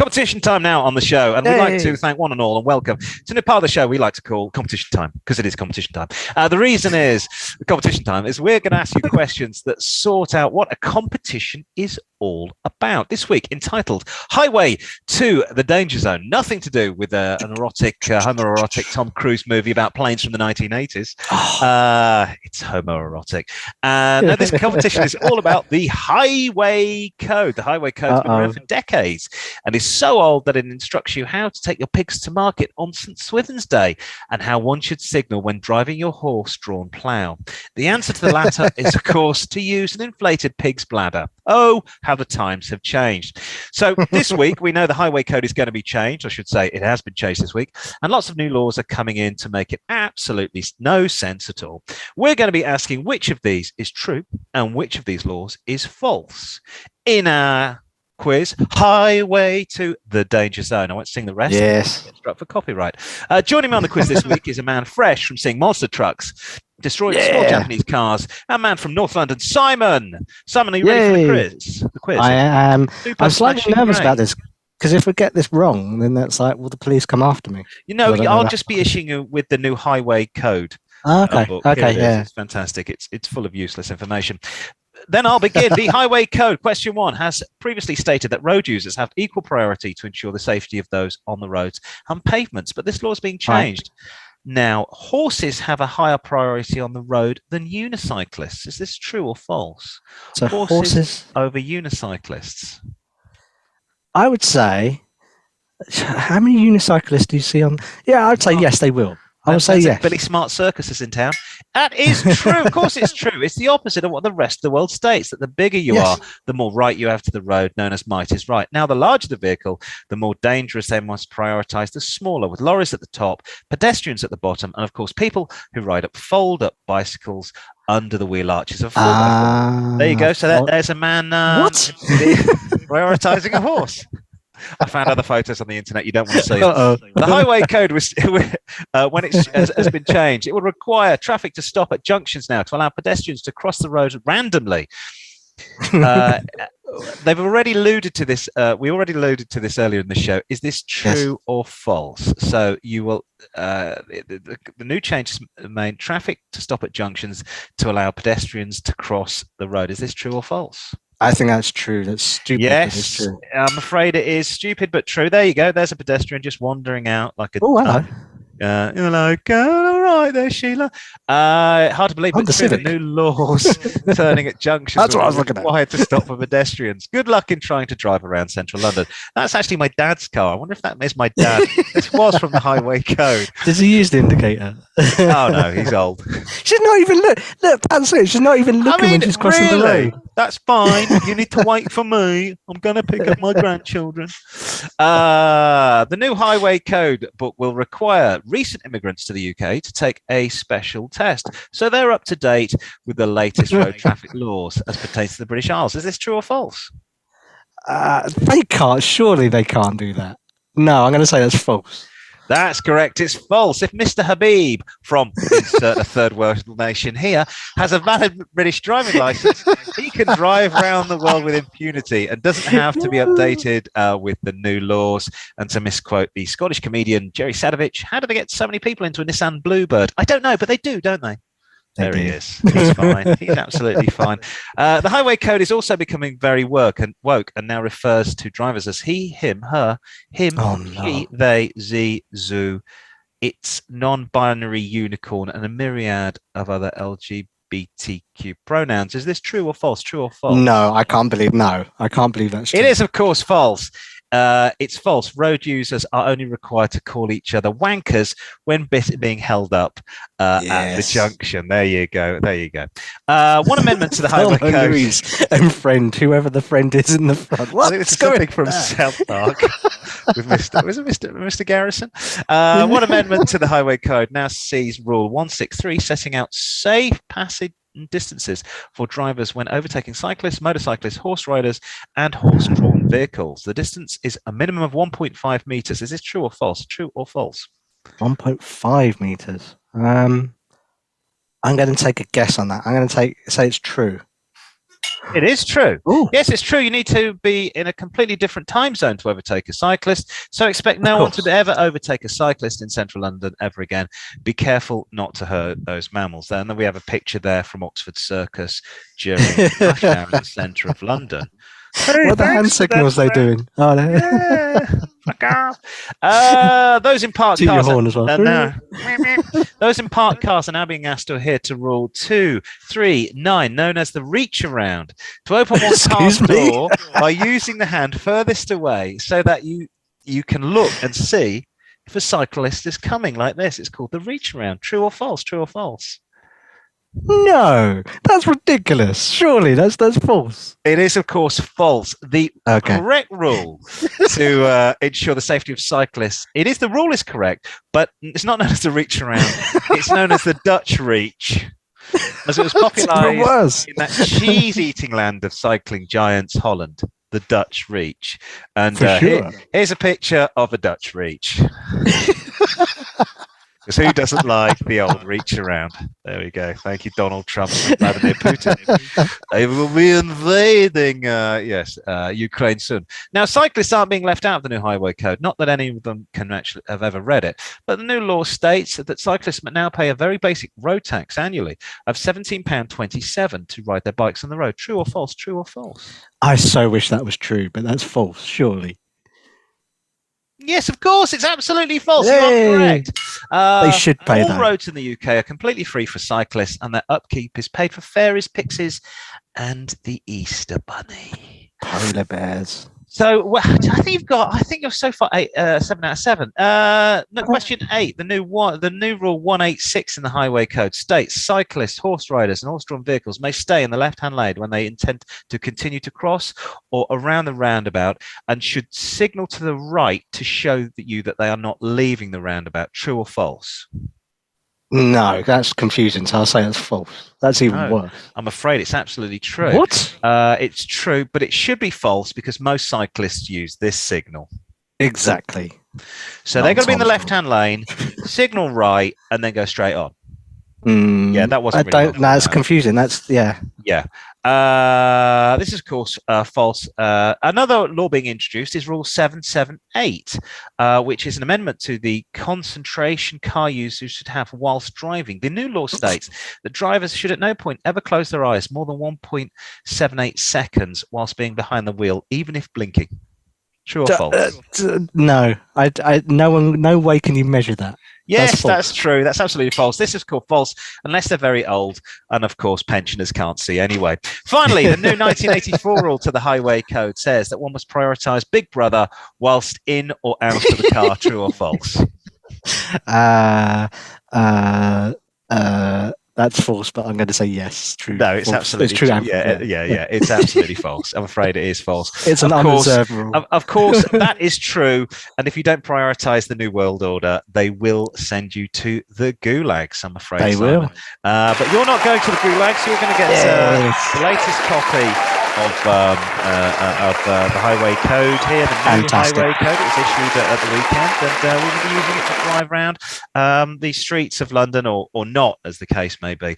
Competition time now on the show, and we'd like to thank one and all and welcome to a new part of the show we like to call Competition Time, because it is competition time. The reason is the competition time is we're going to ask you questions that sort out what a competition is all about. This week, entitled Highway to the Danger Zone. Nothing to do with an erotic, homoerotic Tom Cruise movie about planes from the 1980s. It's homoerotic. No, this competition is all about the Highway Code. The Highway Code's been around for decades and is so old that it instructs you how to take your pigs to market on St. Swithin's Day and how one should signal when driving your horse-drawn plough. The answer to the latter is, of course, to use an inflated pig's bladder. Oh, how the times have changed. So this week, we know the Highway Code is going to be changed. I should say it has been changed this week. And lots of new laws are coming in to make it absolutely no sense at all. We're going to be asking which of these is true and which of these laws is false. In our quiz, Highway to the Danger Zone. I won't sing the rest. Yes. Get struck for copyright. Joining me on the quiz this week is a man fresh from seeing monster trucks destroying small Japanese cars. A man from North London, Simon. Simon, are you ready for the quiz? I am. I'm slightly nervous about this because if we get this wrong, then that's like, will the police come after me? You know, I'll just be issuing you with the new Highway Code. Okay. Okay. Yeah. It's fantastic. It's full of useless information. Then I'll begin. The Highway Code, question 1, has previously stated that road users have equal priority to ensure the safety of those on the roads and pavements, but this law is being changed. Now, horses have a higher priority on the road than unicyclists. Is this true or false? So horses over unicyclists. I would say, how many unicyclists do you see on? Yeah, I would say yes, they will. I would say yes. Billy Smart Circus is in town. That is true. Of course it's true. It's the opposite of what the rest of the world states, that the bigger you are, the more right you have to the road, known as might is right. Now, the larger the vehicle, the more dangerous they must prioritise the smaller, with lorries at the top, pedestrians at the bottom, and, of course, people who ride up fold-up bicycles under the wheel arches of 4x4. There you go. So there's a man prioritising a horse. I found other photos on the internet. You don't want to see it. The Highway Code was when it has been changed. It will require traffic to stop at junctions now to allow pedestrians to cross the road randomly. They've already alluded to this. We already alluded to this earlier in the show. Is this true or false? So you will. The new changes made traffic to stop at junctions to allow pedestrians to cross the road. Is this true or false? I think that's true. That's stupid. Yes, it's true. I'm afraid it is stupid, but true. There you go. There's a pedestrian just wandering out like a. Oh, hello. Hello, all right there, Sheila. Hard to believe, but the new laws turning at junctions. That's what I was looking at. Required to stop for pedestrians. Good luck in trying to drive around central London. That's actually my dad's car. I wonder if that is my dad. This was from the Highway Code. Does he use the indicator? Oh no, he's old. She's not even look. That's it. She's not even looking when she's crossing the road. That's fine. You need to wait for me. I'm going to pick up my grandchildren. The new Highway Code book will require recent immigrants to the UK to take a special test. So they're up to date with the latest road traffic laws as pertains to the British Isles. Is this true or false? They can't. Surely they can't do that. No, I'm going to say that's false. That's correct. It's false. If Mr. Habib from insert a third world nation here has a valid British driving license, he can drive around the world with impunity and doesn't have to be updated with the new laws. And to misquote the Scottish comedian Jerry Sadovich, how do they get so many people into a Nissan Bluebird? I don't know, but they do, don't they? There he is. He's fine. He's absolutely fine. The Highway Code is also becoming very woke and now refers to drivers as he, him, her, him, she, they, ze, zoo, its non-binary unicorn, and a myriad of other LGBTQ pronouns. Is this true or false? True or false? No, I can't believe that's true. It is, of course, false. It's false. Road users are only required to call each other wankers when being held up at the junction. There you go. One amendment to the Highway Code. Louise and friend, whoever the friend is in the front. What? It's something from South Park with Mr. Garrison. One amendment to the Highway Code now sees Rule 163 setting out safe passage distances for drivers when overtaking cyclists, motorcyclists, horse riders, and horse-drawn vehicles. The distance is a minimum of 1.5 meters. Is this true or false? True or false? 1.5 meters. I'm going to take a guess on that. I'm going to say it's true. It is true. Ooh. Yes, it's true. You need to be in a completely different time zone to overtake a cyclist. So expect no one to ever overtake a cyclist in central London ever again. Be careful not to hurt those mammals. And then we have a picture there from Oxford Circus during rush hour in the centre of London. Hey, what are the hand signals they doing? Oh, Fuck off. Those in parked cars. Your horn as well. Those in parked cars are now being asked to adhere to rule 239, known as the reach around, to open one car's door by using the hand furthest away so that you can look and see if a cyclist is coming like this. It's called the reach around. True or false? True or false? No, that's ridiculous. Surely that's false. It is, of course, false. The correct rule to ensure the safety of cyclists, the rule is correct, but it's not known as the reach around. It's known as the Dutch reach, as it was popularised in that cheese-eating land of cycling giants, Holland, the Dutch reach. And here's a picture of a Dutch reach. Because who doesn't like the old reach around? There we go. Thank you, Donald Trump and Vladimir Putin. They will be invading, Ukraine soon. Now, cyclists aren't being left out of the new highway code. Not that any of them can actually have ever read it, but the new law states that cyclists now pay a very basic road tax annually of £17.27 to ride their bikes on the road. True or false? True or false? I so wish that was true, but that's false, surely. Yes, of course, it's absolutely false. You are correct. They should pay that. All roads in the UK are completely free for cyclists, and their upkeep is paid for fairies, pixies, and the Easter Bunny. Polar bears. So I think you're so far 7 out of 7. Question 8. The new rule 186 in the Highway Code states cyclists, horse riders, and horse-drawn vehicles may stay in the left-hand lane when they intend to continue to cross or around the roundabout, and should signal to the right to show that they are not leaving the roundabout. True or false? No, that's confusing. So I'll say it's false. That's even worse. I'm afraid it's absolutely true. What? It's true, but it should be false because most cyclists use this signal. Exactly. So they're going to be in the left-hand lane, signal right, and then go straight on. Yeah, that wasn't. That's confusing. Yeah. This is, of course, false. Another law being introduced is Rule 778, which is an amendment to the concentration car users should have whilst driving. The new law states that drivers should at no point ever close their eyes more than 1.78 seconds whilst being behind the wheel, even if blinking. True or false? No, no way can you measure that. Yes, that's true. That's absolutely false. This is called false unless they're very old, and of course pensioners can't see anyway. Finally, the new 1984 rule to the Highway Code says that one must prioritise Big Brother whilst in or out of the car. True or false? That's false, but I'm going to say yes. True. No, it's absolutely true. Yeah, it's absolutely false. I'm afraid it is false. It's an unobserved rule. Of course, that is true. And if you don't prioritise the New World Order, they will send you to the gulags, I'm afraid. They will. But you're not going to the gulags. You're going to get the latest copy of the Highway Code here, the new Highway Code. It was issued at the weekend, and we will be using it to drive around the streets of London, or not, as the case may be.